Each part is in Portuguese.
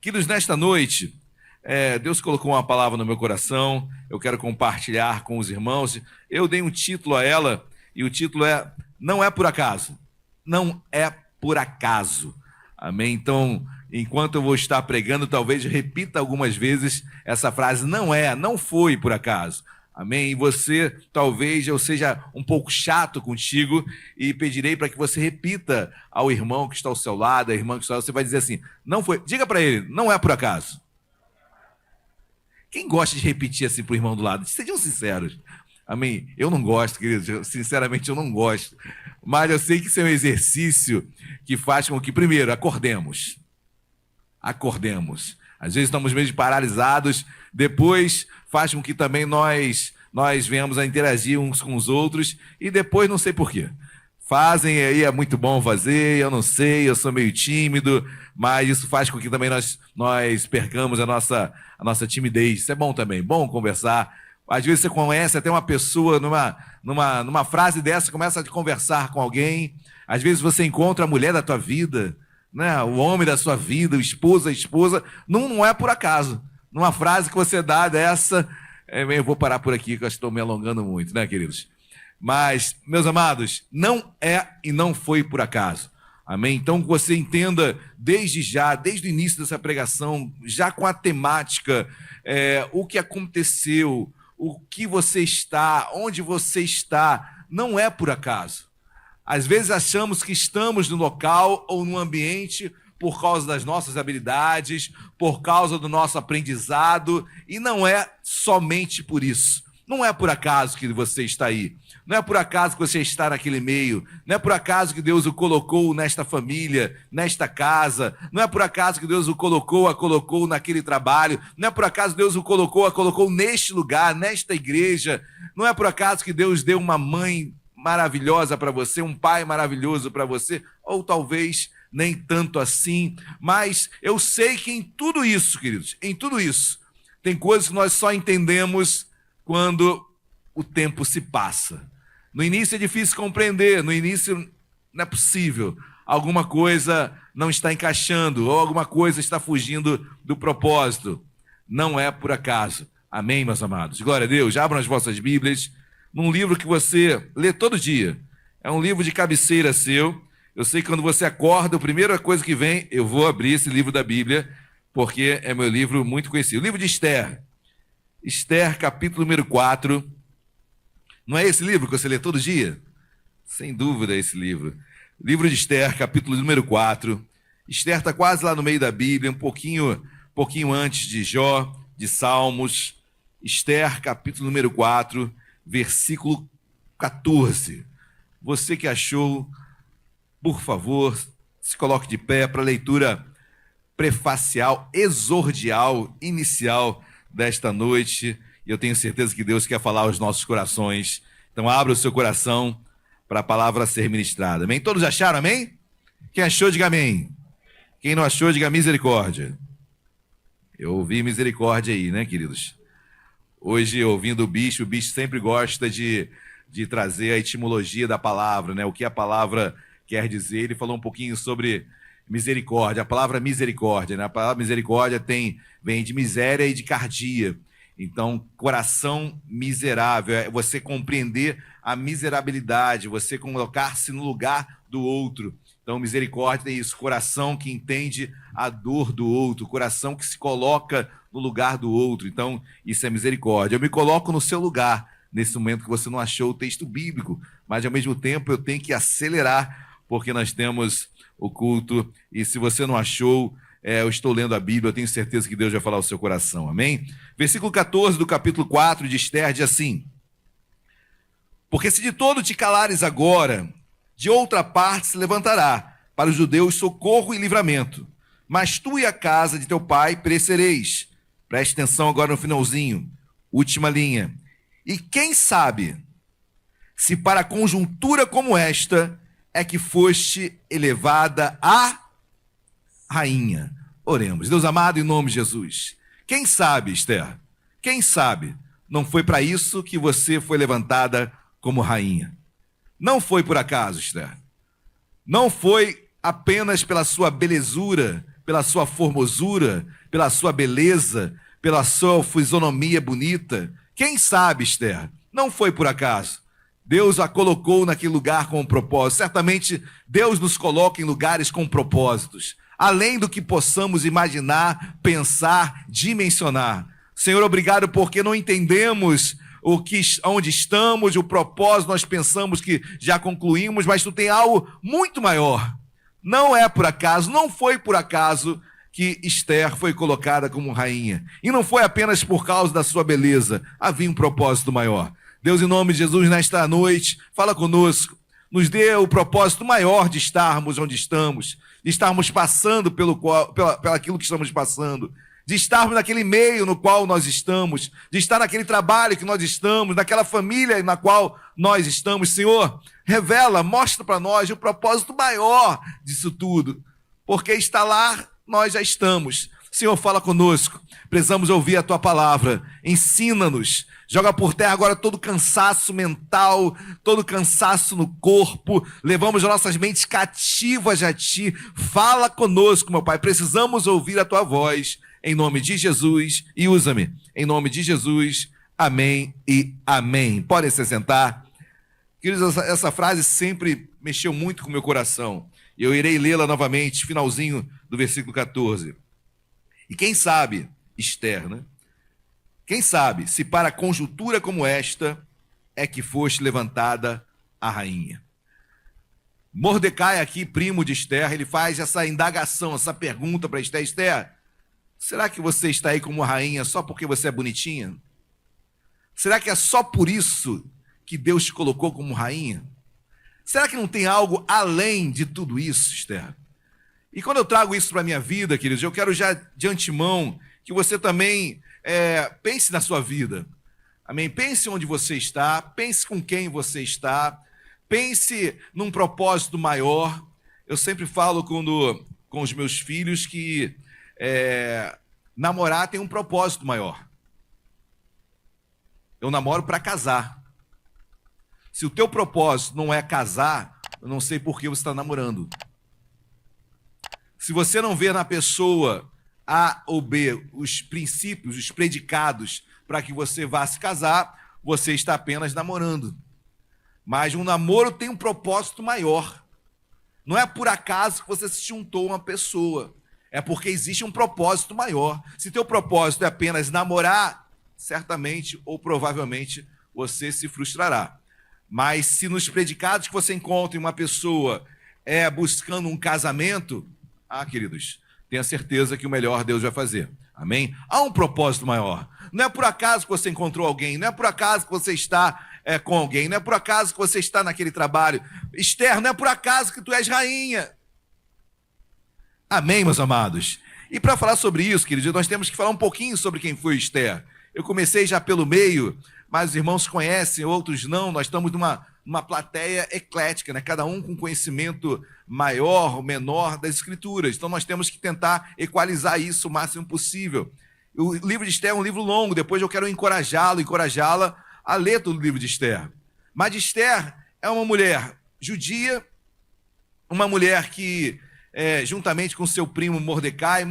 Queridos, nesta noite, Deus colocou uma palavra no meu coração, eu quero compartilhar com os irmãos. Eu dei um título a ela, e o título é Não é por acaso. Não é por acaso. Amém? Então, enquanto eu vou estar pregando, talvez repita algumas vezes essa frase, não foi por acaso. Amém? E você, talvez eu seja um pouco chato contigo e pedirei para que você repita ao irmão que está ao seu lado, a irmã que está ao seu lado, você vai dizer assim, não foi, diga para ele, não é por acaso. Quem gosta de repetir assim para o irmão do lado? Sejam sinceros. Amém? Eu não gosto, queridos, sinceramente eu não gosto, mas eu sei que isso é um exercício que faz com que, primeiro, acordemos. Às vezes estamos meio paralisados, depois faz com que também nós venhamos a interagir uns com os outros e depois não sei por quê. Fazem aí, é muito bom fazer, eu não sei, eu sou meio tímido, mas isso faz com que também nós percamos a nossa timidez. Isso é bom também, bom conversar. Às vezes você conhece até uma pessoa, numa frase dessa, começa a conversar com alguém, às vezes você encontra a mulher da tua vida, né? O homem da sua vida, o esposo, a esposa, não é por acaso. Numa frase que você dá dessa, eu vou parar por aqui, que eu estou me alongando muito, né, queridos? Mas, meus amados, não é e não foi por acaso. Amém? Então, que você entenda desde o início dessa pregação, já com a temática, o que aconteceu, o que você está, onde você está, não é por acaso. Às vezes achamos que estamos no local ou no ambiente por causa das nossas habilidades, por causa do nosso aprendizado, e não é somente por isso. Não é por acaso que você está aí. Não é por acaso que você está naquele meio. Não é por acaso que Deus o colocou nesta família, nesta casa. Não é por acaso que Deus o colocou naquele trabalho. Não é por acaso que Deus o colocou neste lugar, nesta igreja. Não é por acaso que Deus deu uma mãe maravilhosa para você, um pai maravilhoso para você, ou talvez nem tanto assim, mas eu sei que em tudo isso, queridos, em tudo isso, tem coisas que nós só entendemos quando o tempo se passa. No início é difícil compreender, no início não é possível, alguma coisa não está encaixando, ou alguma coisa está fugindo do propósito. Não é por acaso. Amém, meus amados? Glória a Deus. Abram as vossas Bíblias num livro que você lê todo dia. É um livro de cabeceira seu. Eu sei que quando você acorda, a primeira coisa que vem, eu vou abrir esse livro da Bíblia, porque é meu livro muito conhecido. O livro de Esther. Esther, capítulo número 4. Não é esse livro que você lê todo dia? Sem dúvida é esse livro. Livro de Esther, capítulo número 4. Esther está quase lá no meio da Bíblia, um pouquinho antes de Jó, de Salmos. Esther, capítulo número 4. Versículo 14. Você que achou, por favor, se coloque de pé para a leitura prefacial, exordial, inicial desta noite. E eu tenho certeza que Deus quer falar aos nossos corações. Então abra o seu coração para a palavra ser ministrada. Amém? Todos acharam, amém? Quem achou, diga amém. Quem não achou, diga misericórdia. Eu ouvi misericórdia aí, né, queridos? Hoje, ouvindo o bicho sempre gosta de trazer a etimologia da palavra, né? O que a palavra quer dizer. Ele falou um pouquinho sobre misericórdia, a palavra misericórdia, né? A palavra misericórdia vem de miséria e de cardia. Então, coração miserável, é você compreender a miserabilidade, você colocar-se no lugar do outro. Então, misericórdia é isso, coração que entende a dor do outro, coração que se coloca no lugar do outro. Então, isso é misericórdia. Eu me coloco no seu lugar, nesse momento que você não achou o texto bíblico, mas, ao mesmo tempo, eu tenho que acelerar, porque nós temos o culto, e se você não achou, eu estou lendo a Bíblia, eu tenho certeza que Deus vai falar ao seu coração, amém? Versículo 14 do capítulo 4 de Esther diz assim: porque se de todo te calares agora, de outra parte se levantará para os judeus socorro e livramento, mas tu e a casa de teu pai perecereis. Preste atenção agora no finalzinho, última linha. E quem sabe se para conjuntura como esta é que foste elevada a rainha. Oremos. Deus amado, em nome de Jesus. Quem sabe, Esther? Quem sabe? Não foi para isso que você foi levantada como rainha. Não foi por acaso, Esther. Não foi apenas pela sua belezura, pela sua formosura, pela sua beleza, pela sua fisionomia bonita. Quem sabe, Esther, não foi por acaso. Deus a colocou naquele lugar com um propósito. Certamente Deus nos coloca em lugares com propósitos, além do que possamos imaginar, pensar, dimensionar. Senhor, obrigado porque não entendemos onde estamos, o propósito, nós pensamos que já concluímos, mas tu tem algo muito maior. Não é por acaso, não foi por acaso que Esther foi colocada como rainha. E não foi apenas por causa da sua beleza, havia um propósito maior. Deus, em nome de Jesus, nesta noite, fala conosco, nos dê o propósito maior de estarmos onde estamos, de estarmos passando pelo aquilo que estamos passando, de estarmos naquele meio no qual nós estamos, de estar naquele trabalho que nós estamos, naquela família na qual nós estamos. Senhor, revela, mostra para nós o propósito maior disso tudo, porque está lá, nós já estamos. Senhor, fala conosco, precisamos ouvir a Tua palavra, ensina-nos, joga por terra agora todo cansaço mental, todo cansaço no corpo, levamos as nossas mentes cativas a Ti, fala conosco, meu Pai, precisamos ouvir a Tua voz, em nome de Jesus, e usa-me, em nome de Jesus, amém e amém. Podem se sentar. Queridos, essa frase sempre mexeu muito com o meu coração, e eu irei lê-la novamente, finalzinho do versículo 14. E quem sabe, Esther, né? Quem sabe se para conjuntura como esta é que foste levantada a rainha. Mordecai aqui, primo de Esther, ele faz essa indagação, essa pergunta para Esther. Esther, será que você está aí como rainha só porque você é bonitinha? Será que é só por isso que Deus te colocou como rainha? Será que não tem algo além de tudo isso, Esther? E quando eu trago isso para a minha vida, queridos, eu quero já de antemão que você também pense na sua vida. Amém? Pense onde você está, pense com quem você está, pense num propósito maior. Eu sempre falo com os meus filhos que namorar tem um propósito maior. Eu namoro para casar. Se o teu propósito não é casar, eu não sei por que você está namorando. Se você não vê na pessoa A ou B os princípios, os predicados para que você vá se casar, você está apenas namorando. Mas um namoro tem um propósito maior. Não é por acaso que você se juntou a uma pessoa. É porque existe um propósito maior. Se teu propósito é apenas namorar, certamente ou provavelmente você se frustrará. Mas se nos predicados que você encontra em uma pessoa buscando um casamento, queridos, tenha certeza que o melhor Deus vai fazer. Amém? Há um propósito maior. Não é por acaso que você encontrou alguém, não é por acaso que você está com alguém, não é por acaso que você está naquele trabalho. Esther, não é por acaso que tu és rainha. Amém, meus amados? E para falar sobre isso, queridos, nós temos que falar um pouquinho sobre quem foi Esther. Eu comecei já pelo meio, mas os irmãos conhecem, outros não. Nós estamos numa plateia eclética, né? Cada um com conhecimento maior ou menor das Escrituras. Então nós temos que tentar equalizar isso o máximo possível. O livro de Esther é um livro longo, depois eu quero encorajá-la a ler todo o livro de Esther. Mas Esther é uma mulher judia, uma mulher que, juntamente com seu primo Mordecai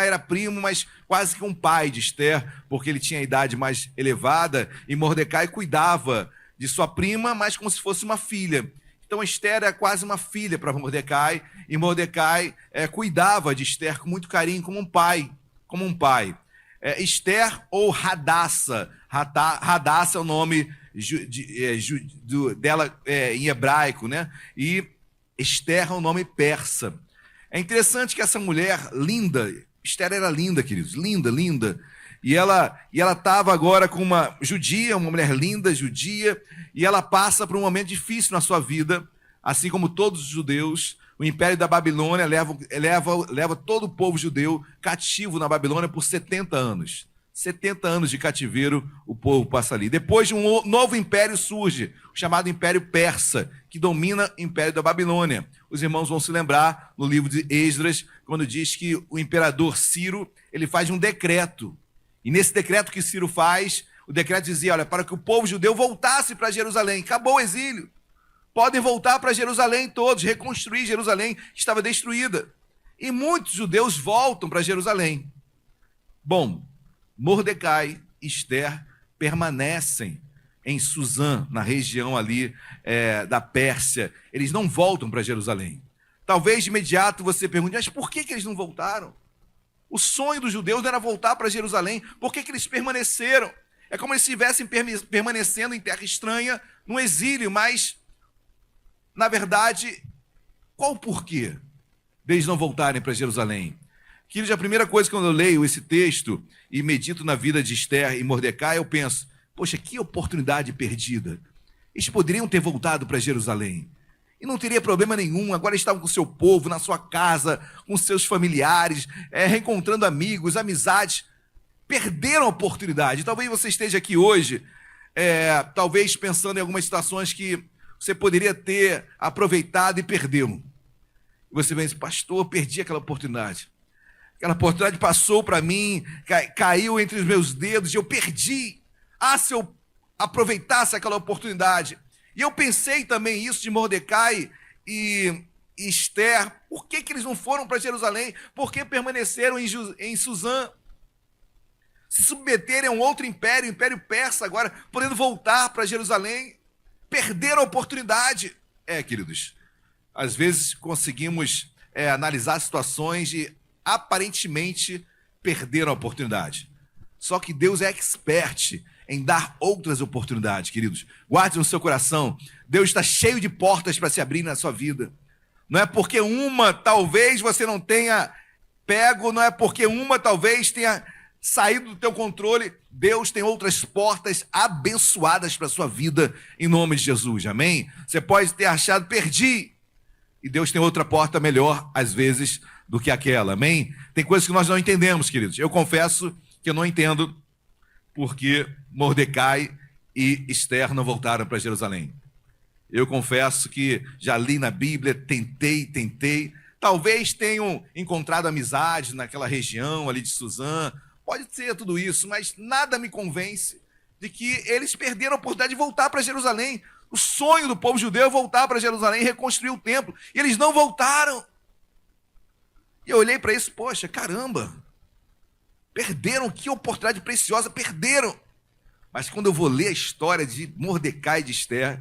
era primo, mas quase que um pai de Esther, porque ele tinha a idade mais elevada, e Mordecai cuidava de sua prima, mas como se fosse uma filha. Então Esther é quase uma filha para Mordecai, e Mordecai cuidava de Esther com muito carinho, como um pai. Esther ou Hadassa. Hadassa é o nome dela em hebraico, né? E Esther é um nome persa. É interessante que essa mulher linda, Esther era linda, queridos, linda. E ela estava agora com uma judia, uma mulher linda, judia, e ela passa por um momento difícil na sua vida, assim como todos os judeus. O Império da Babilônia leva todo o povo judeu cativo na Babilônia por 70 anos. 70 anos de cativeiro o povo passa ali. Depois um novo império surge, o chamado Império Persa, que domina o Império da Babilônia. Os irmãos vão se lembrar no livro de Esdras, quando diz que o imperador Ciro, ele faz um decreto. E nesse decreto que Ciro faz, o decreto dizia, olha, para que o povo judeu voltasse para Jerusalém. Acabou o exílio. Podem voltar para Jerusalém todos, reconstruir Jerusalém, que estava destruída. E muitos judeus voltam para Jerusalém. Bom, Mordecai e Esther permanecem em Suzã, na região ali da Pérsia. Eles não voltam para Jerusalém. Talvez de imediato você pergunte, mas por que eles não voltaram? O sonho dos judeus não era voltar para Jerusalém. Por que eles permaneceram? É como se estivessem permanecendo em terra estranha, no exílio, mas, na verdade, qual o porquê deles não voltarem para Jerusalém? Queridos, a primeira coisa que quando eu leio esse texto e medito na vida de Esther e Mordecai, eu penso, poxa, que oportunidade perdida. Eles poderiam ter voltado para Jerusalém. E não teria problema nenhum, agora estavam com o seu povo, na sua casa, com seus familiares, reencontrando amigos, amizades. Perderam a oportunidade. Talvez você esteja aqui hoje, talvez pensando em algumas situações que você poderia ter aproveitado e perdeu. E você pensa, pastor, perdi aquela oportunidade. Aquela oportunidade passou para mim, caiu entre os meus dedos e eu perdi. Se eu aproveitasse aquela oportunidade. E eu pensei também isso de Mordecai e Esther. Por que eles não foram para Jerusalém? Por que permaneceram em Suzã? Se submeterem a um outro império, o Império Persa agora, podendo voltar para Jerusalém, perderam a oportunidade. Queridos, às vezes conseguimos analisar situações e aparentemente perderam a oportunidade. Só que Deus é expert em dar outras oportunidades, queridos. Guarde no seu coração, Deus está cheio de portas para se abrir na sua vida. Não é porque uma talvez você não tenha pego, não é porque uma talvez tenha saído do teu controle. Deus tem outras portas abençoadas para a sua vida, em nome de Jesus, amém? Você pode ter achado, perdi, e Deus tem outra porta melhor, às vezes, do que aquela, amém? Tem coisas que nós não entendemos, queridos. Eu confesso que eu não entendo porque Mordecai e Esther não voltaram para Jerusalém. Eu confesso que já li na Bíblia, tentei. Talvez tenham encontrado amizade naquela região ali de Suzã. Pode ser tudo isso, mas nada me convence de que eles perderam a oportunidade de voltar para Jerusalém. O sonho do povo judeu é voltar para Jerusalém e reconstruir o templo. E eles não voltaram. E eu olhei para isso, poxa, caramba. Perderam, que oportunidade preciosa, perderam. Mas quando eu vou ler a história de Mordecai e de Esther,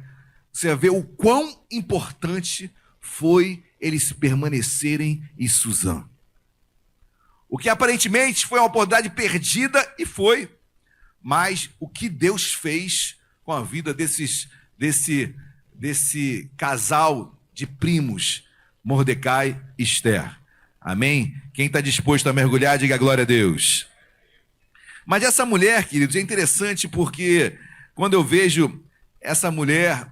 você vai ver o quão importante foi eles permanecerem em Suzã. O que aparentemente foi uma oportunidade perdida, e foi, mas o que Deus fez com a vida desse casal de primos, Mordecai e Esther. Amém? Quem está disposto a mergulhar, diga glória a Deus. Mas essa mulher, queridos, é interessante porque quando eu vejo essa mulher,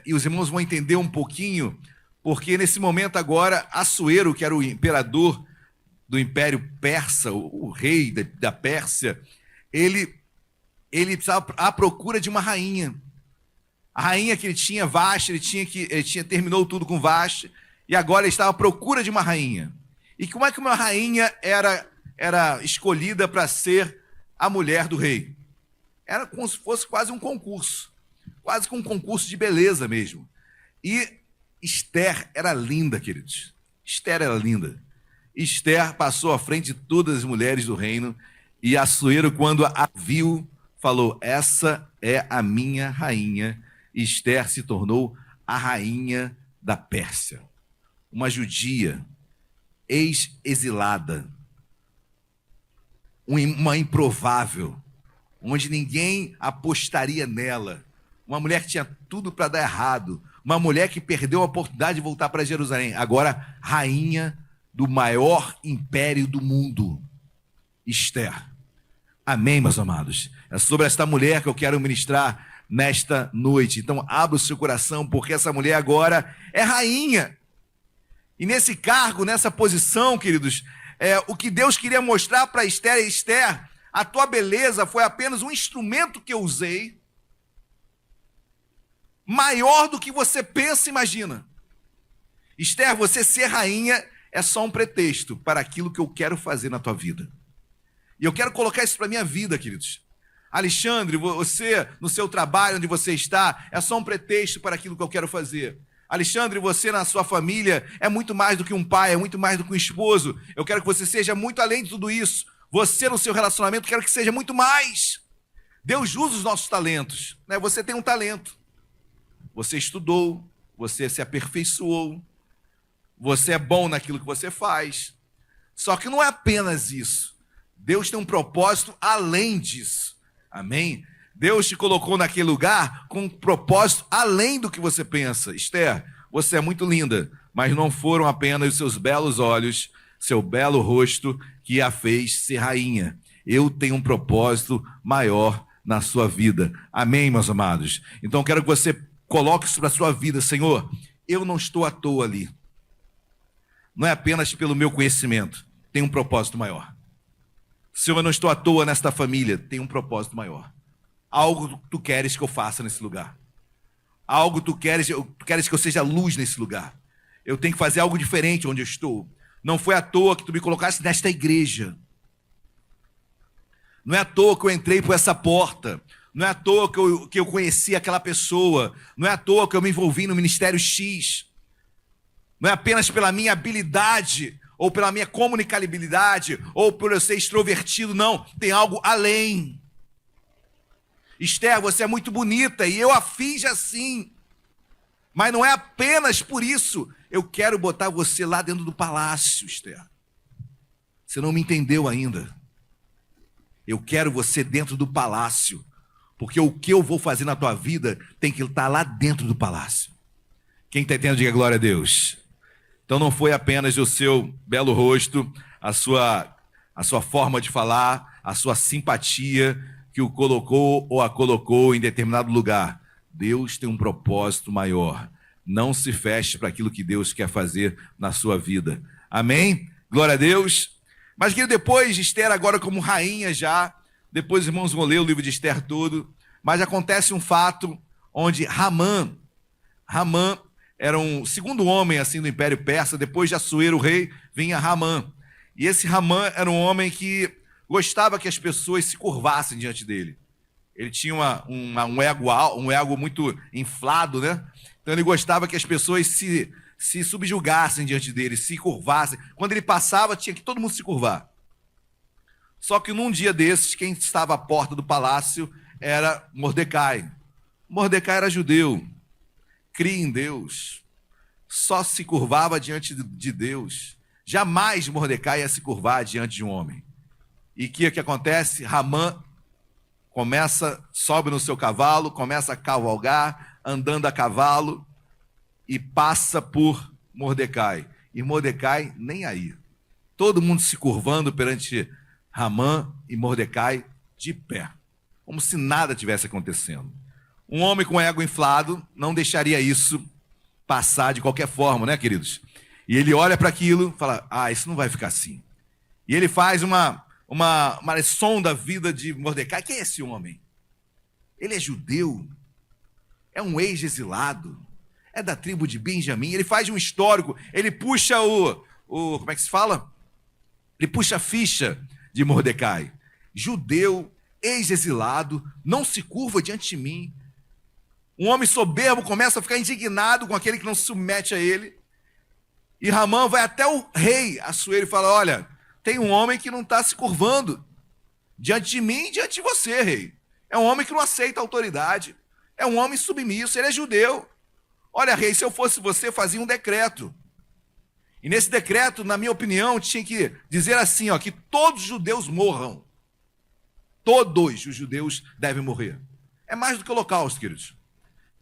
e os irmãos vão entender um pouquinho, porque nesse momento agora, Assuero, que era o imperador do Império Persa, o rei da Pérsia, ele estava à procura de uma rainha. A rainha que ele tinha, Vashti, terminou tudo com Vashti, e agora ele estava à procura de uma rainha. E como é que uma rainha era escolhida para ser a mulher do rei? Era como se fosse quase um concurso, quase que um concurso de beleza mesmo. E Esther era linda, queridos. Esther era linda. Esther passou à frente de todas as mulheres do reino, e Assuero, quando a viu, falou, essa é a minha rainha. E Esther se tornou a rainha da Pérsia. Uma judia, ex-exilada, uma improvável, onde ninguém apostaria nela, uma mulher que tinha tudo para dar errado, uma mulher que perdeu a oportunidade de voltar para Jerusalém, agora rainha do maior império do mundo, Esther. Amém, meus amados? É sobre esta mulher que eu quero ministrar nesta noite. Então, abra o seu coração, porque essa mulher agora é rainha. E nesse cargo, nessa posição, queridos, o que Deus queria mostrar para Esther é, Esther, a tua beleza foi apenas um instrumento que eu usei, maior do que você pensa e imagina. Esther, você ser rainha é só um pretexto para aquilo que eu quero fazer na tua vida. E eu quero colocar isso para a minha vida, queridos. Alexandre, você, no seu trabalho onde você está, é só um pretexto para aquilo que eu quero fazer. Alexandre, você na sua família é muito mais do que um pai, é muito mais do que um esposo. Eu quero que você seja muito além de tudo isso. Você no seu relacionamento, quero que seja muito mais. Deus usa os nossos talentos, né? Você tem um talento. Você estudou, você se aperfeiçoou, você é bom naquilo que você faz. Só que não é apenas isso. Deus tem um propósito além disso. Amém? Deus te colocou naquele lugar com um propósito além do que você pensa. Esther, você é muito linda, mas não foram apenas os seus belos olhos, seu belo rosto que a fez ser rainha. Eu tenho um propósito maior na sua vida. Amém, meus amados? Então quero que você coloque isso para a sua vida. Senhor, eu não estou à toa ali. Não é apenas pelo meu conhecimento, tem um propósito maior. Senhor, eu não estou à toa nesta família, tem um propósito maior. Algo tu queres que eu faça nesse lugar. Algo tu queres que eu seja luz nesse lugar. Eu tenho que fazer algo diferente onde eu estou. Não foi à toa que tu me colocaste nesta igreja. Não é à toa que eu entrei por essa porta. Não é à toa que eu conheci aquela pessoa. Não é à toa que eu me envolvi no Ministério X. Não é apenas pela minha habilidade, ou pela minha comunicabilidade, ou por eu ser extrovertido. Não, tem algo além. Esther, você é muito bonita e eu a fiz assim. Mas não é apenas por isso. Eu quero botar você lá dentro do palácio, Esther. Você não me entendeu ainda. Eu quero você dentro do palácio. Porque o que eu vou fazer na tua vida tem que estar lá dentro do palácio. Quem está entendendo, diga glória a Deus. Então não foi apenas o seu belo rosto, a sua forma de falar, a sua simpatia que o colocou ou a colocou em determinado lugar. Deus tem um propósito maior. Não se feche para aquilo que Deus quer fazer na sua vida. Amém? Glória a Deus. Mas que depois de Esther, agora como rainha já, depois os irmãos vão ler o livro de Esther todo, mas acontece um fato onde Ramã era um segundo homem assim do Império Persa, depois de Assuero, o rei, vinha Ramã. E esse Ramã era um homem que gostava que as pessoas se curvassem diante dele. Ele tinha um ego muito inflado, né? Então ele gostava que as pessoas se subjugassem diante dele, se curvassem. Quando ele passava, tinha que todo mundo se curvar. Só que num dia desses, quem estava à porta do palácio era Mordecai. Mordecai era judeu, cria em Deus, só se curvava diante de Deus. Jamais Mordecai ia se curvar diante de um homem. E o que acontece? Ramã sobe no seu cavalo, começa a cavalgar, andando a cavalo, e passa por Mordecai. E Mordecai nem aí. Todo mundo se curvando perante Ramã e Mordecai de pé, como se nada tivesse acontecendo. Um homem com ego inflado não deixaria isso passar de qualquer forma, né, queridos? E ele olha para aquilo e fala, isso não vai ficar assim. E ele faz uma lição da vida de Mordecai. Quem é esse homem? Ele é judeu, é um ex-exilado, é da tribo de Benjamim. Ele faz um histórico, ele puxa como é que se fala? Ele puxa a ficha de Mordecai. Judeu, ex-exilado, não se curva diante de mim. Um homem soberbo começa a ficar indignado com aquele que não se submete a ele. E Ramã vai até o rei Assuero e fala, olha, tem um homem que não está se curvando diante de mim e diante de você, rei. É um homem que não aceita autoridade. É um homem submisso, ele é judeu. Olha, rei, se eu fosse você, fazia um decreto. E nesse decreto, na minha opinião, tinha que dizer assim, que todos os judeus morram. Todos os judeus devem morrer. É mais do que o Holocausto, queridos.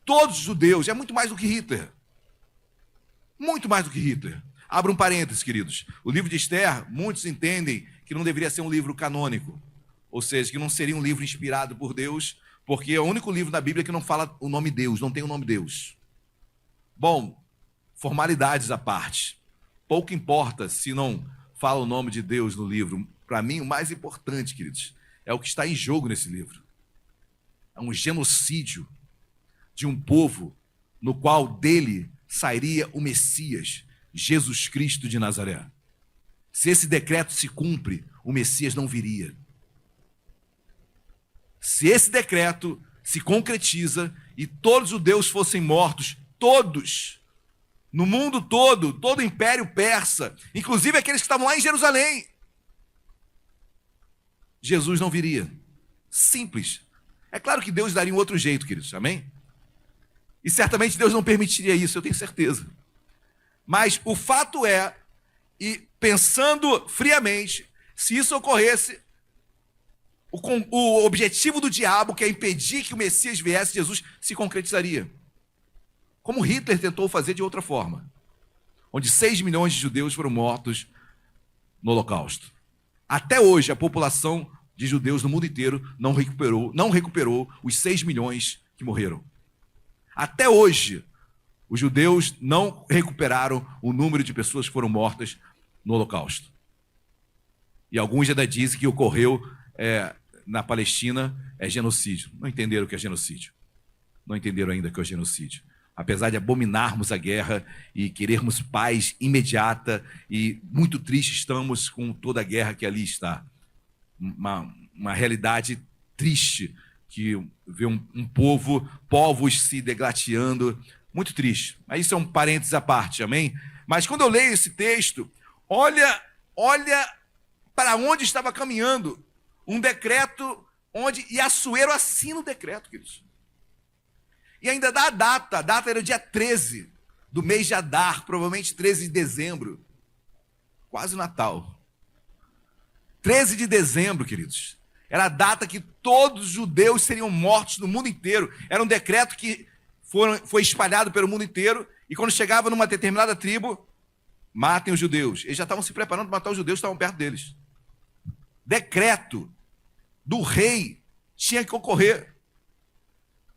Todos os judeus, é muito mais do que Hitler. Muito mais do que Hitler. Abra um parênteses, queridos. O livro de Esther, muitos entendem que não deveria ser um livro canônico. Ou seja, que não seria um livro inspirado por Deus, porque é o único livro da Bíblia que não fala o nome Deus, não tem o nome Deus. Bom, formalidades à parte. Pouco importa se não fala o nome de Deus no livro. Para mim, o mais importante, queridos, é o que está em jogo nesse livro. É um genocídio de um povo no qual dele sairia o Messias, Jesus Cristo de Nazaré. Se esse decreto se cumpre, o Messias não viria. Se esse decreto se concretiza e todos os judeus fossem mortos, todos, no mundo todo, todo o Império Persa, inclusive aqueles que estavam lá em Jerusalém. Jesus não viria. Simples. É claro que Deus daria um outro jeito, queridos, amém? E certamente Deus não permitiria isso, eu tenho certeza. Mas o fato é, e pensando friamente, se isso ocorresse, o objetivo do diabo, que é impedir que o Messias viesse, Jesus, se concretizaria. Como Hitler tentou fazer de outra forma, onde 6 milhões de judeus foram mortos no Holocausto. Até hoje, a população de judeus no mundo inteiro não recuperou os 6 milhões que morreram. Até hoje, os judeus não recuperaram o número de pessoas que foram mortas no Holocausto. E alguns ainda dizem que ocorreu na Palestina genocídio. Não entenderam o que é genocídio. Não entenderam ainda o que é genocídio. Apesar de abominarmos a guerra e querermos paz imediata, e muito tristes estamos com toda a guerra que ali está. Uma realidade triste, que vê povos se degladiando, muito triste. Mas isso é um parênteses à parte, amém? Mas quando eu leio esse texto, olha para onde estava caminhando um decreto e Assuero assina o decreto, queridos. E ainda dá a data era dia 13 do mês de Adar, provavelmente 13 de dezembro, quase o Natal. 13 de dezembro, queridos, era a data que todos os judeus seriam mortos no mundo inteiro. Era um decreto que foi espalhado pelo mundo inteiro, e quando chegava numa determinada tribo, matem os judeus. Eles já estavam se preparando para matar os judeus que estavam perto deles. Decreto do rei tinha que ocorrer.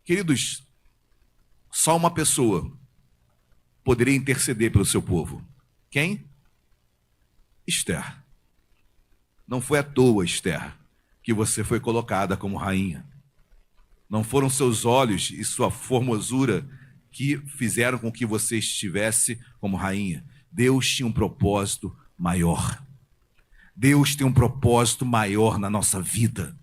Queridos, só uma pessoa poderia interceder pelo seu povo. Quem? Esther. Não foi à toa, Esther, que você foi colocada como rainha. Não foram seus olhos e sua formosura que fizeram com que você estivesse como rainha. Deus tinha um propósito maior. Deus tem um propósito maior na nossa vida.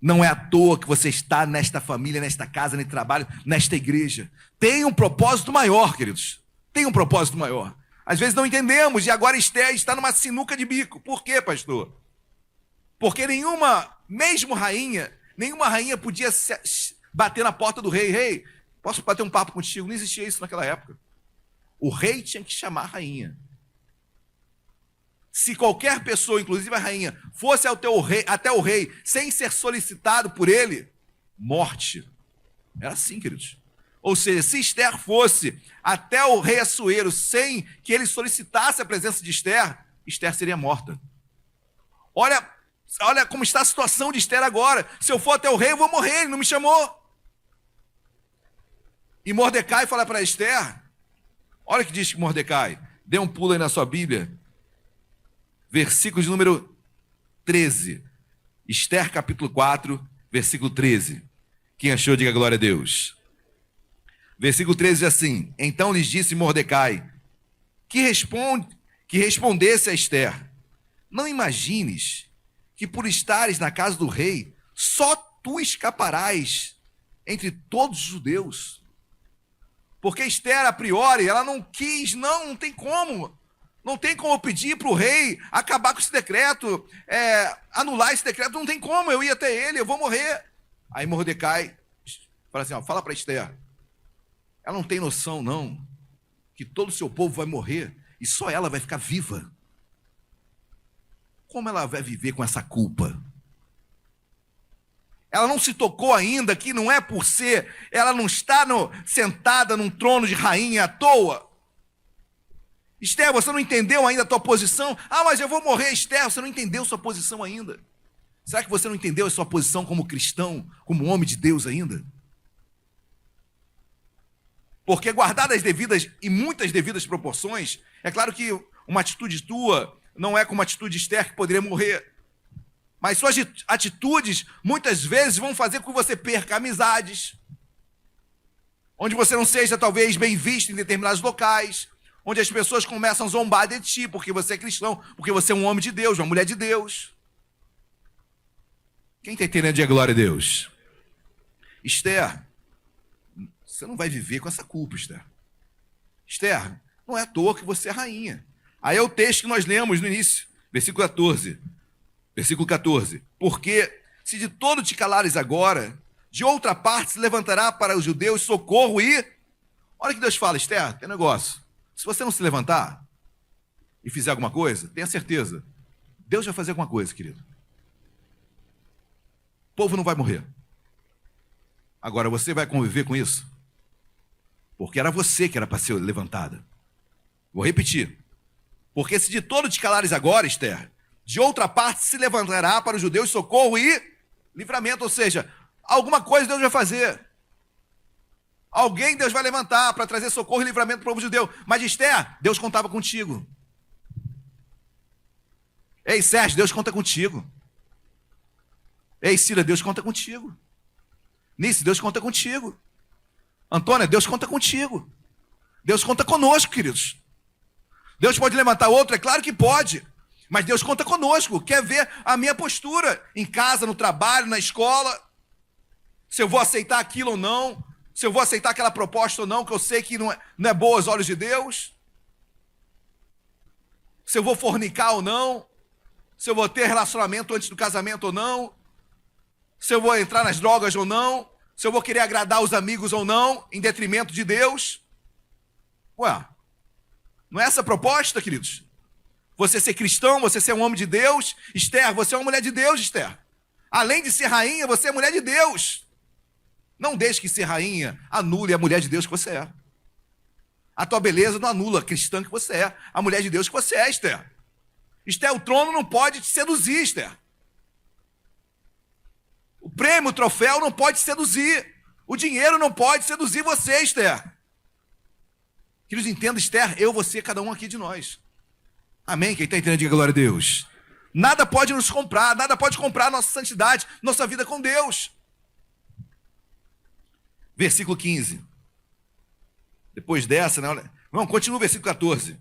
Não é à toa que você está nesta família, nesta casa, neste trabalho, nesta igreja. Tem um propósito maior, queridos. Tem um propósito maior. Às vezes não entendemos, e agora Esther está numa sinuca de bico. Por quê, pastor? Porque mesmo rainha, nenhuma rainha podia bater na porta do rei. Rei, posso bater um papo contigo? Não existia isso naquela época. O rei tinha que chamar a rainha. Se qualquer pessoa, inclusive a rainha, fosse até o rei sem ser solicitado por ele, morte. Era assim, queridos. Ou seja, se Esther fosse até o rei Assuero sem que ele solicitasse a presença de Esther, Esther seria morta. Olha como está a situação de Esther agora. Se eu for até o rei, eu vou morrer, ele não me chamou. E Mordecai fala para Esther, olha o que diz Mordecai, dê um pulo aí na sua Bíblia, versículo de número 13, Esther capítulo 4, versículo 13. Quem achou, diga glória a Deus. Versículo 13 diz assim: então lhes disse Mordecai, que respondesse a Esther, não imagines que por estares na casa do rei, só tu escaparás entre todos os judeus. Porque Esther, a priori, ela não quis, não tem como. Não tem como pedir para o rei acabar com esse decreto, anular esse decreto, não tem como, eu ia até ele, eu vou morrer. Aí Mordecai fala assim, fala para Esther, ela não tem noção não, que todo o seu povo vai morrer e só ela vai ficar viva. Como ela vai viver com essa culpa? Ela não se tocou ainda que não é por ser, ela não está sentada num trono de rainha à toa. Esther, você não entendeu ainda a tua posição? Mas eu vou morrer, Esther, você não entendeu sua posição ainda. Será que você não entendeu a sua posição como cristão, como homem de Deus ainda? Porque guardadas as devidas e muitas devidas proporções, é claro que uma atitude tua não é como a atitude de Esther que poderia morrer. Mas suas atitudes, muitas vezes, vão fazer com que você perca amizades, onde você não seja, talvez, bem visto em determinados locais, onde as pessoas começam a zombar de ti, porque você é cristão, porque você é um homem de Deus, uma mulher de Deus. Quem está entendendo de glória a Deus? Esther, você não vai viver com essa culpa, Esther. Esther, não é à toa que você é rainha. Aí é o texto que nós lemos no início, versículo 14. Versículo 14. Porque se de todo te calares agora, de outra parte se levantará para os judeus socorro e... Olha que Deus fala, Esther, tem negócio. Se você não se levantar e fizer alguma coisa, tenha certeza, Deus vai fazer alguma coisa, querido. O povo não vai morrer. Agora, você vai conviver com isso? Porque era você que era para ser levantada. Vou repetir. Porque se de todo te calares agora, Esther, de outra parte se levantará para os judeus socorro e livramento. Ou seja, alguma coisa Deus vai fazer. Alguém Deus vai levantar para trazer socorro e livramento para o povo judeu. Mas Esther, Deus contava contigo. Ei, Sérgio, Deus conta contigo. Ei, Cira, Deus conta contigo. Nice, Deus conta contigo. Antônia, Deus conta contigo. Deus conta conosco, queridos. Deus pode levantar outro? É claro que pode. Mas Deus conta conosco. Quer ver a minha postura em casa, no trabalho, na escola. Se eu vou aceitar aquilo ou não. Se eu vou aceitar aquela proposta ou não, que eu sei que não é boa aos olhos de Deus. Se eu vou fornicar ou não. Se eu vou ter relacionamento antes do casamento ou não. Se eu vou entrar nas drogas ou não. Se eu vou querer agradar os amigos ou não, em detrimento de Deus. Ué, não é essa a proposta, queridos? Você ser cristão, você ser um homem de Deus. Esther, você é uma mulher de Deus, Esther. Além de ser rainha, você é mulher de Deus. Não deixe que ser rainha anule a mulher de Deus que você é. A tua beleza não anula a cristã que você é. A mulher de Deus que você é, Esther. Esther, o trono não pode te seduzir, Esther. O prêmio, o troféu não pode te seduzir. O dinheiro não pode seduzir você, Esther. Queridos, entenda, Esther, eu, você, cada um aqui de nós. Amém? Quem está entendendo, diga glória a Deus. Nada pode nos comprar, nada pode comprar nossa santidade, nossa vida com Deus. Versículo 15. Depois dessa, né? Vamos, continua o versículo 14.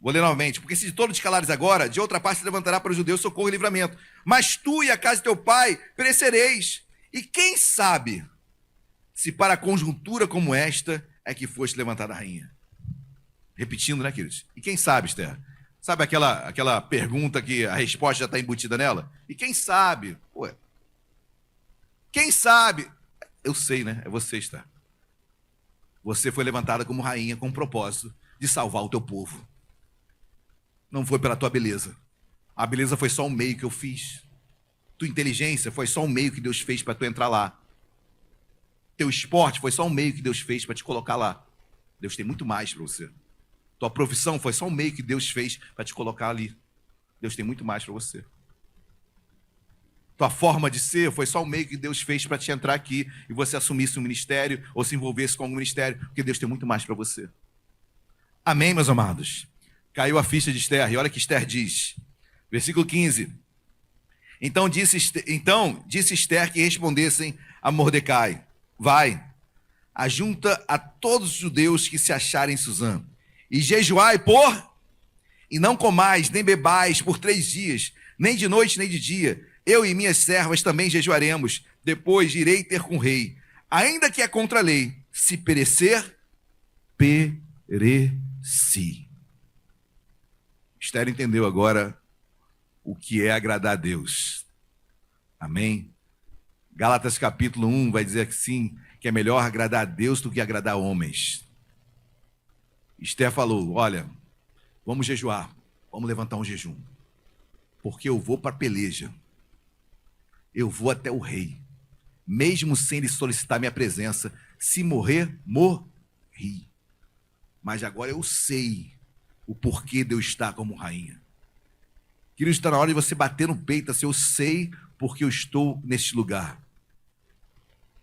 Vou ler novamente. Porque se de todo te calares agora, de outra parte se levantará para os judeus socorro e livramento. Mas tu e a casa de teu pai perecereis. E quem sabe se para conjuntura como esta é que foste levantada a rainha? Repetindo, né, queridos? E quem sabe, Esther? Sabe aquela pergunta que a resposta já está embutida nela? E quem sabe? Ué. Quem sabe? Eu sei, né? É você, Esther. Você foi levantada como rainha com o propósito de salvar o teu povo. Não foi pela tua beleza. A beleza foi só um meio que eu fiz. Tua inteligência foi só um meio que Deus fez para tu entrar lá. Teu esporte foi só um meio que Deus fez para te colocar lá. Deus tem muito mais para você. Tua profissão foi só um meio que Deus fez para te colocar ali. Deus tem muito mais para você. Tua forma de ser foi só um meio que Deus fez para te entrar aqui e você assumisse um ministério ou se envolvesse com algum ministério, porque Deus tem muito mais para você. Amém, meus amados? Caiu a ficha de Esther, e olha o que Esther diz. Versículo 15. Então disse Esther que respondessem a Mordecai: vai, ajunta a todos os judeus que se acharem em Suzã, e jejuai e não comais, nem bebais por 3 dias, nem de noite, nem de dia. Eu e minhas servas também jejuaremos, depois irei ter com o rei. Ainda que é contra a lei, se perecer, pereci. Esther entendeu agora o que é agradar a Deus. Amém? Gálatas capítulo 1 vai dizer assim, que é melhor agradar a Deus do que agradar homens. Esther falou, olha, vamos jejuar, vamos levantar um jejum, porque eu vou para a peleja, eu vou até o rei, mesmo sem ele solicitar minha presença, se morrer, morri. Mas agora eu sei o porquê de eu estar como rainha. Querido, está na hora de você bater no peito, assim, eu sei porque eu estou neste lugar.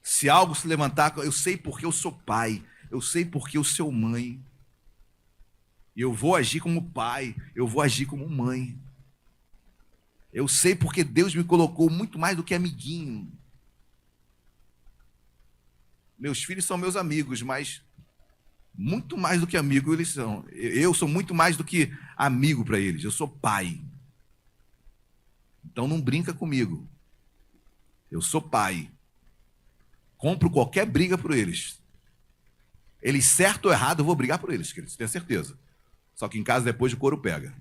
Se algo se levantar, eu sei porque eu sou pai, eu sei porque eu sou mãe. E eu vou agir como pai, eu vou agir como mãe. Eu sei porque Deus me colocou muito mais do que amiguinho. Meus filhos são meus amigos, mas muito mais do que amigo eles são. Eu sou muito mais do que amigo para eles, eu sou pai. Então não brinca comigo. Eu sou pai. Compro qualquer briga por eles. Eles, certo ou errado, eu vou brigar por eles, queridos, tenho certeza. Só que em casa, depois o couro pega.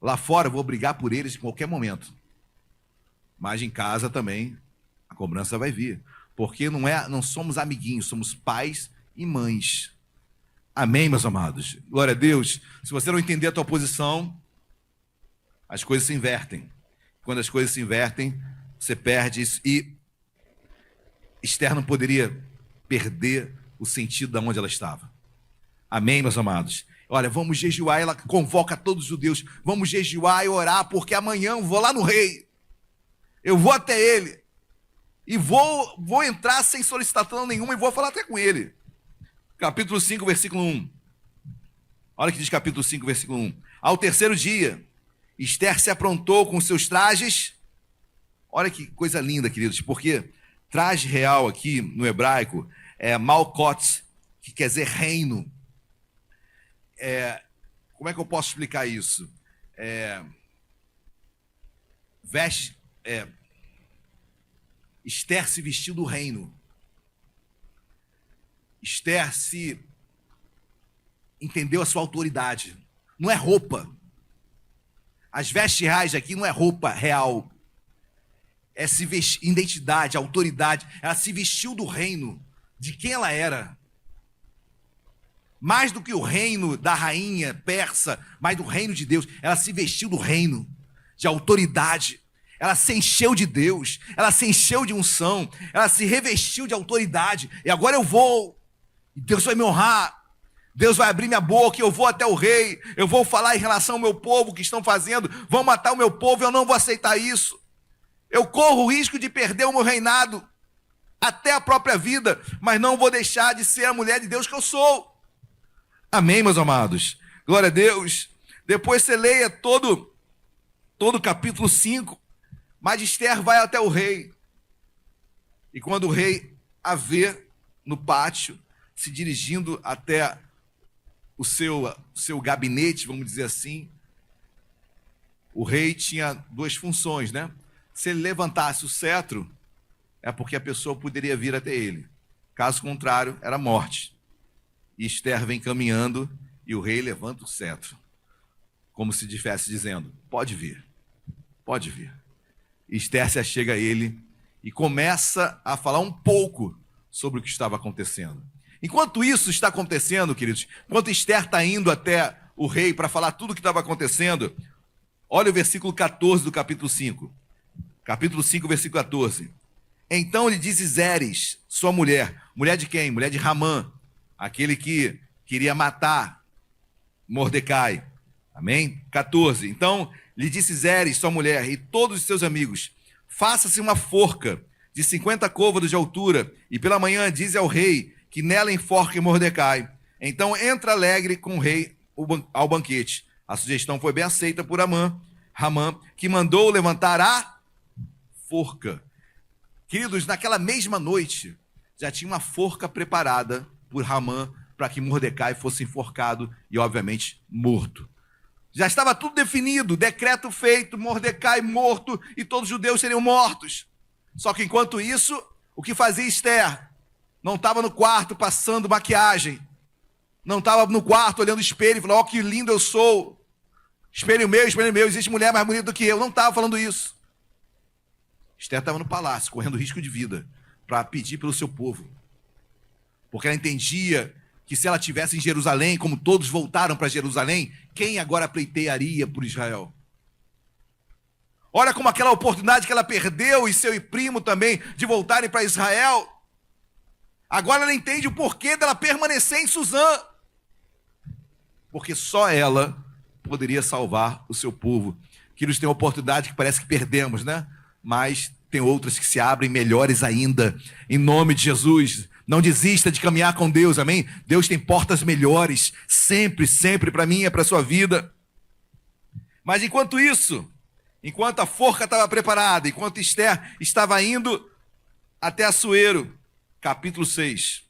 Lá fora, eu vou brigar por eles em qualquer momento. Mas em casa também, a cobrança vai vir. Porque não somos amiguinhos, somos pais e mães. Amém, meus amados? Glória a Deus. Se você não entender a tua posição, as coisas se invertem. Quando as coisas se invertem, você perde isso. E Esther não poderia perder o sentido de onde ela estava. Amém, meus amados? Olha, vamos jejuar, ela convoca todos os judeus. Vamos jejuar e orar, porque amanhã eu vou lá no rei. Eu vou até ele. E vou entrar sem solicitação nenhuma e vou falar até com ele. Capítulo 5, versículo 1. Olha o que diz capítulo 5, versículo 1. Ao terceiro dia, Esther se aprontou com seus trajes. Olha que coisa linda, queridos, porque traje real aqui no hebraico é malkot, que quer dizer reino. Como é que eu posso explicar isso? Esther se vestiu do reino. Esther se entendeu a sua autoridade. Não é roupa. As vestes reais aqui não é roupa real. É se vestir, identidade, autoridade. Ela se vestiu do reino, de quem ela era. Mais do que o reino da rainha persa, mais do reino de Deus. Ela se vestiu do reino, de autoridade. Ela se encheu de Deus, ela se encheu de unção, ela se revestiu de autoridade. E agora eu vou, e Deus vai me honrar. Deus vai abrir minha boca e eu vou até o rei. Eu vou falar em relação ao meu povo que estão fazendo. Vão matar o meu povo, eu não vou aceitar isso. Eu corro o risco de perder o meu reinado, até a própria vida, mas não vou deixar de ser a mulher de Deus que eu sou. Amém, meus amados? Glória a Deus. Depois você leia todo o capítulo 5, mas Esther vai até o rei. E quando o rei a vê no pátio, se dirigindo até o seu gabinete, vamos dizer assim, o rei tinha duas funções, né? Se ele levantasse o cetro, é porque a pessoa poderia vir até ele. Caso contrário, era morte. E Esther vem caminhando e o rei levanta o cetro, como se estivesse dizendo, pode vir, pode vir. E Esther se achega a ele e começa a falar um pouco sobre o que estava acontecendo. Enquanto isso está acontecendo, queridos, enquanto Esther está indo até o rei para falar tudo o que estava acontecendo, olha o versículo 14 do capítulo 5. Capítulo 5, versículo 14. Então lhe disse Zeres, sua mulher. Mulher de quem? Mulher de Ramã, aquele que queria matar Mordecai. Amém? 14. Então lhe disse Zeres, sua mulher, e todos os seus amigos, faça-se uma forca de 50 côvados de altura, e pela manhã dize ao rei que nela enforque Mordecai. Então entra alegre com o rei ao banquete. A sugestão foi bem aceita por Ramã, que mandou levantar a forca. Queridos, naquela mesma noite, já tinha uma forca preparada por Ramã para que Mordecai fosse enforcado e, obviamente, morto. Já estava tudo definido, decreto feito, Mordecai morto e todos os judeus seriam mortos. Só que enquanto isso, o que fazia Esther? Não estava no quarto passando maquiagem, não estava no quarto olhando o espelho e falando, ó, que lindo eu sou, espelho meu, existe mulher mais bonita do que eu. Não estava falando isso. Esther estava no palácio, correndo risco de vida, para pedir pelo seu povo. Porque ela entendia que se ela estivesse em Jerusalém, como todos voltaram para Jerusalém, quem agora pleitearia por Israel? Olha como aquela oportunidade que ela perdeu, e seu primo também, de voltarem para Israel. Agora ela entende o porquê dela permanecer em Suzã. Porque só ela poderia salvar o seu povo. Que nos tem uma oportunidade que parece que perdemos, né? Mas tem outras que se abrem melhores ainda. Em nome de Jesus, não desista de caminhar com Deus, amém? Deus tem portas melhores, sempre, sempre, para mim e para a sua vida. Mas enquanto isso, enquanto a forca estava preparada, enquanto Esther estava indo até Assuero, capítulo 6.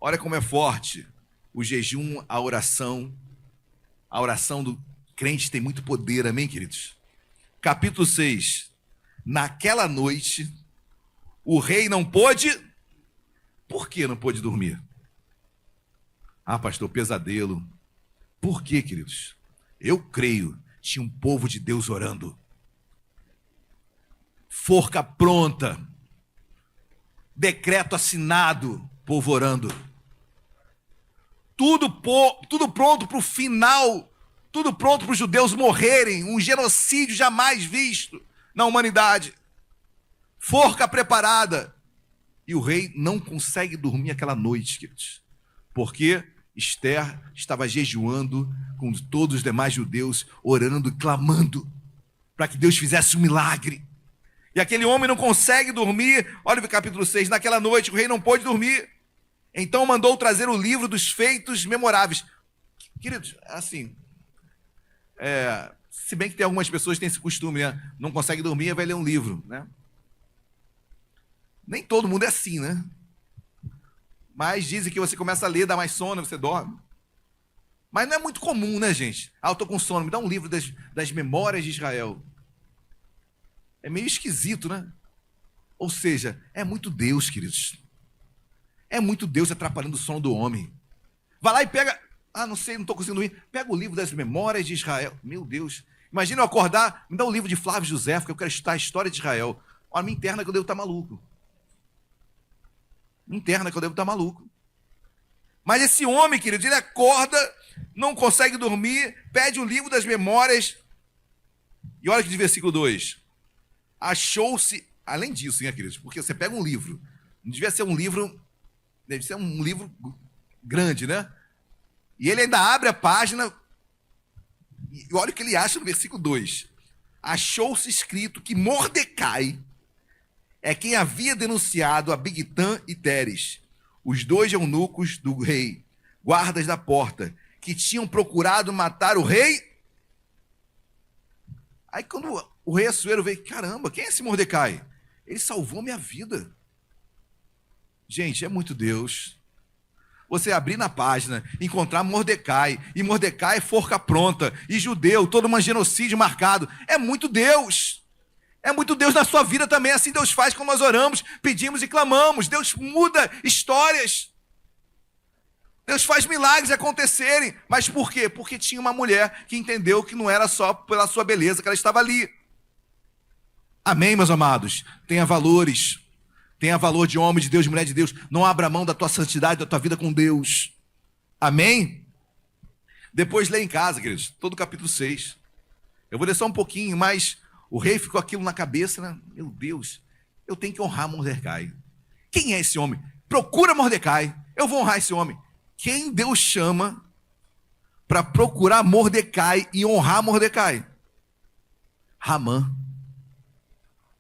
Olha como é forte o jejum, a oração. A oração do crente tem muito poder, amém, queridos? Capítulo 6. Naquela noite, o rei não pôde Por que não pôde dormir? Ah, pastor, pesadelo. Por quê, queridos? Eu creio, tinha um povo de Deus orando. Forca pronta. Decreto assinado, povo orando. Tudo pronto para o final. Tudo pronto para os judeus morrerem. Um genocídio jamais visto na humanidade. Forca preparada. E o rei não consegue dormir aquela noite, queridos. Porque Esther estava jejuando com todos os demais judeus, orando e clamando para que Deus fizesse um milagre. E aquele homem não consegue dormir. Olha o capítulo 6. Naquela noite o rei não pôde dormir. Então mandou trazer o livro dos feitos memoráveis. Queridos, assim, se bem que tem algumas pessoas que têm esse costume, né? Não consegue dormir e vai ler um livro, né? Nem todo mundo é assim, né? Mas dizem que você começa a ler, dá mais sono, você dorme. Mas não é muito comum, né, gente? Ah, eu estou com sono, me dá um livro das memórias de Israel. É meio esquisito, né? Ou seja, é muito Deus, queridos. É muito Deus atrapalhando o sono do homem. Vai lá e pega... Ah, não sei, não estou conseguindo dormir. Pega o livro das memórias de Israel. Meu Deus. Imagina eu acordar, me dá um livro de Flávio José, porque eu quero estudar a história de Israel. Olha, me interna que eu devo estar maluco. Me interna que eu devo estar maluco. Mas esse homem, querido, ele acorda, não consegue dormir, pede o livro das memórias. E olha que diz versículo 2. Achou-se, além disso, hein, queridos, porque você pega um livro, não devia ser um livro, deve ser um livro grande, né? E ele ainda abre a página, e olha o que ele acha no versículo 2. Achou-se escrito que Mordecai é quem havia denunciado a Bigtã e Teres, os dois eunucos do rei, guardas da porta, que tinham procurado matar o rei. Aí quando o rei Assuero veio, caramba, quem é esse Mordecai? Ele salvou minha vida. Gente, é muito Deus. Você abrir na página, encontrar Mordecai, e Mordecai forca pronta, e judeu, todo um genocídio marcado. É muito Deus. É muito Deus na sua vida também. Assim Deus faz quando nós oramos, pedimos e clamamos. Deus muda histórias. Deus faz milagres acontecerem. Mas por quê? Porque tinha uma mulher que entendeu que não era só pela sua beleza que ela estava ali. Amém, meus amados? Tenha valores. Tenha valor de homem de Deus, de mulher de Deus. Não abra mão da tua santidade, da tua vida com Deus. Amém? Depois lê em casa, queridos, todo o capítulo 6. Eu vou ler só um pouquinho, mas o rei ficou aquilo na cabeça, né? Meu Deus, eu tenho que honrar Mordecai. Quem é esse homem? Procura Mordecai. Eu vou honrar esse homem. Quem Deus chama para procurar Mordecai e honrar Mordecai? Ramã.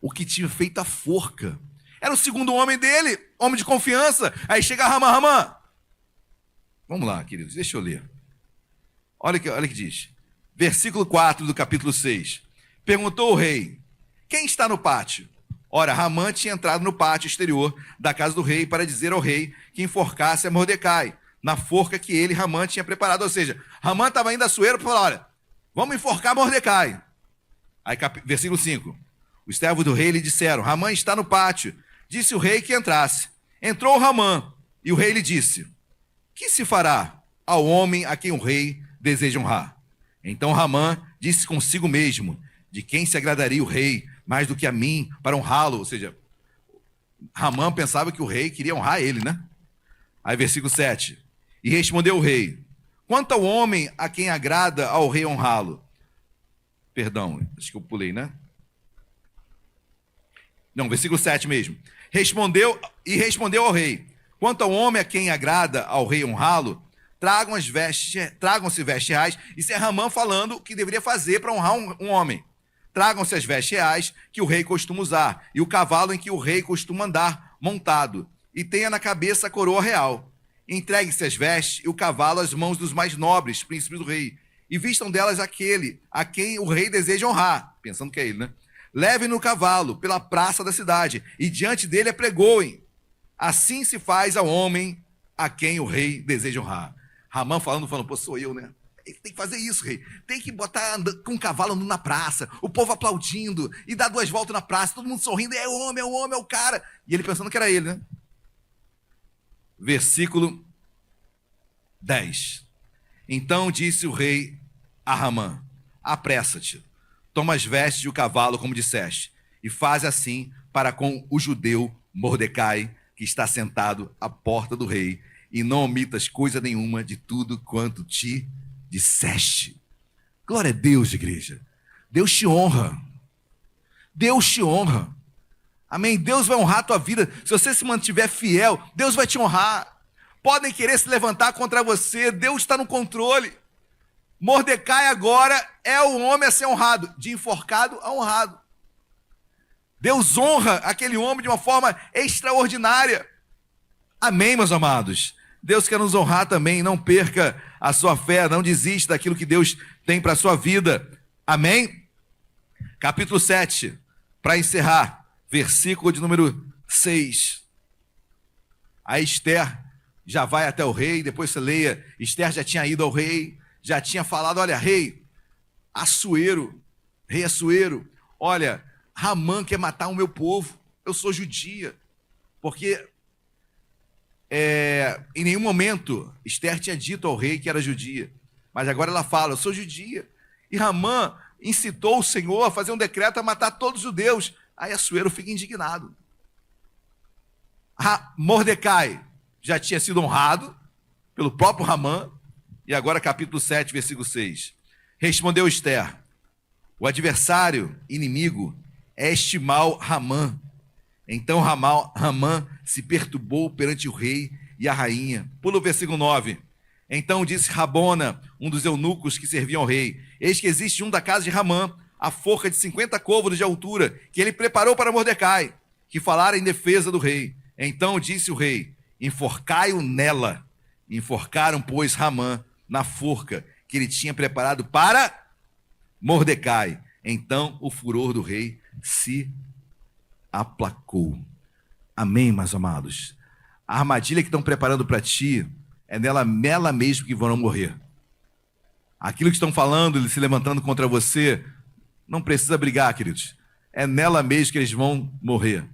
O que tinha feito a forca. Era o segundo homem dele, homem de confiança. Aí chega Ramã. Vamos lá, queridos, deixa eu ler. Olha que diz. Versículo 4 do capítulo 6. Perguntou o rei, quem está no pátio? Ora, Ramã tinha entrado no pátio exterior da casa do rei para dizer ao rei que enforcasse a Mordecai, na forca que ele, Ramã, tinha preparado. Ou seja, Ramã estava indo a Assuero para falar, olha, vamos enforcar Mordecai. Aí, versículo 5. Os servos do rei lhe disseram, Ramã está no pátio. Disse o rei que entrasse. Entrou Ramã, e o rei lhe disse, que se fará ao homem a quem o rei deseja honrar? Então Ramã disse consigo mesmo, de quem se agradaria o rei mais do que a mim para honrá-lo? Ou seja, Ramã pensava que o rei queria honrar ele, né? Aí versículo 7. E respondeu o rei, quanto ao homem a quem agrada ao rei honrá-lo? Perdão, acho que eu pulei, né? Não, versículo 7 mesmo. Respondeu ao rei, quanto ao homem a quem agrada ao rei honrá-lo, tragam-se vestes reais. Isso é Ramã falando o que deveria fazer para honrar um homem. Tragam-se as vestes reais que o rei costuma usar, e o cavalo em que o rei costuma andar montado, e tenha na cabeça a coroa real. Entregue-se as vestes e o cavalo às mãos dos mais nobres, príncipes do rei, e vistam delas aquele a quem o rei deseja honrar, pensando que é ele, né? Levem no cavalo pela praça da cidade, e diante dele apregoem. Assim se faz ao homem a quem o rei deseja honrar. Ramã falando, pô, sou eu, né? Tem que fazer isso, rei. Tem que botar com um cavalo andando na praça, o povo aplaudindo, e dar 2 voltas na praça, todo mundo sorrindo, é o homem, é o cara. E ele pensando que era ele, né? versículo 10. Então disse o rei a Ramã: apressa-te, toma as vestes e o cavalo, como disseste, e faz assim para com o judeu Mordecai, que está sentado à porta do rei, e não omitas coisa nenhuma de tudo quanto te disseste. Glória a Deus, igreja. Deus te honra. Deus te honra. Amém? Deus vai honrar a tua vida. Se você se mantiver fiel, Deus vai te honrar. Podem querer se levantar contra você, Deus está no controle. Mordecai agora é o homem a ser honrado, de enforcado a honrado. Deus honra aquele homem de uma forma extraordinária. Amém, meus amados? Deus quer nos honrar também, não perca a sua fé, não desista daquilo que Deus tem para a sua vida. Amém? Capítulo 7, para encerrar, versículo de número 6. A Esther já vai até o rei, depois você leia, Esther já tinha ido ao rei, já tinha falado, olha, rei Assuero, olha, Ramã quer matar o meu povo, eu sou judia, porque em nenhum momento Esther tinha dito ao rei que era judia, mas agora ela fala, eu sou judia, e Ramã incitou o Senhor a fazer um decreto a matar todos os judeus. Aí Assuero fica indignado. Mordecai já tinha sido honrado pelo próprio Ramã, e agora capítulo 7, versículo 6. Respondeu Esther: o adversário inimigo é este mau Ramã. Então Ramã se perturbou perante o rei e a rainha. Pula o versículo 9. Então disse Rabona, um dos eunucos que serviam ao rei: eis que existe um da casa de Ramã, a forca de 50 côvados de altura, que ele preparou para Mordecai, que falara em defesa do rei. Então disse o rei: enforcai-o nela. Enforcaram, pois, Ramã na forca que ele tinha preparado para Mordecai. Então o furor do rei se aplacou. Amém, meus amados? A armadilha que estão preparando para ti é nela mesmo que vão morrer. Aquilo que estão falando, se levantando contra você, não precisa brigar, queridos. É nela mesmo que eles vão morrer.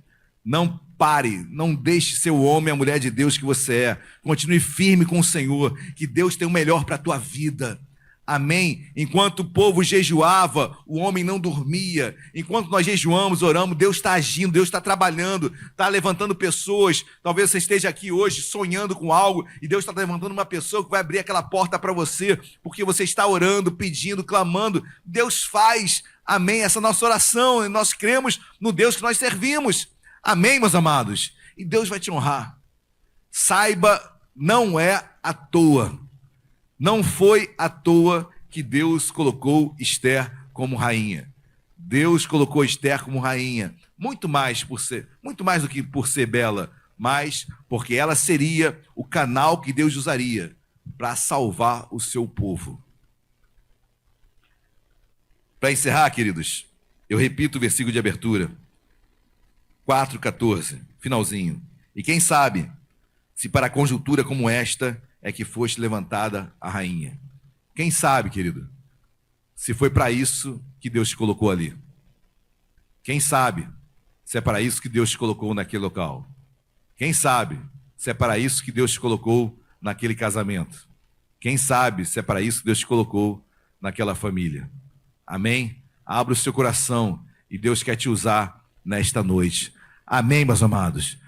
Não pare, não deixe ser o homem, a mulher de Deus que você é. Continue firme com o Senhor, que Deus tem o melhor para a tua vida. Amém? Enquanto o povo jejuava, o homem não dormia. Enquanto nós jejuamos, oramos, Deus está agindo, Deus está trabalhando, está levantando pessoas. Talvez você esteja aqui hoje sonhando com algo e Deus está levantando uma pessoa que vai abrir aquela porta para você, porque você está orando, pedindo, clamando. Deus faz, amém, essa nossa oração, e nós cremos no Deus que nós servimos. Amém, meus amados? E Deus vai te honrar. Saiba, não é à toa. Não foi à toa que Deus colocou Esther como rainha. Deus colocou Esther como rainha, muito mais do que por ser bela, mas porque ela seria o canal que Deus usaria para salvar o seu povo. Para encerrar, queridos, eu repito o versículo de abertura, 4:14, finalzinho. E quem sabe, se para conjuntura como esta é que foste levantada a rainha. Quem sabe, querido, se foi para isso que Deus te colocou ali. Quem sabe se é para isso que Deus te colocou naquele local. Quem sabe se é para isso que Deus te colocou naquele casamento. Quem sabe se é para isso que Deus te colocou naquela família. Amém? Abra o seu coração e Deus quer te usar nesta noite. Amém, meus amados?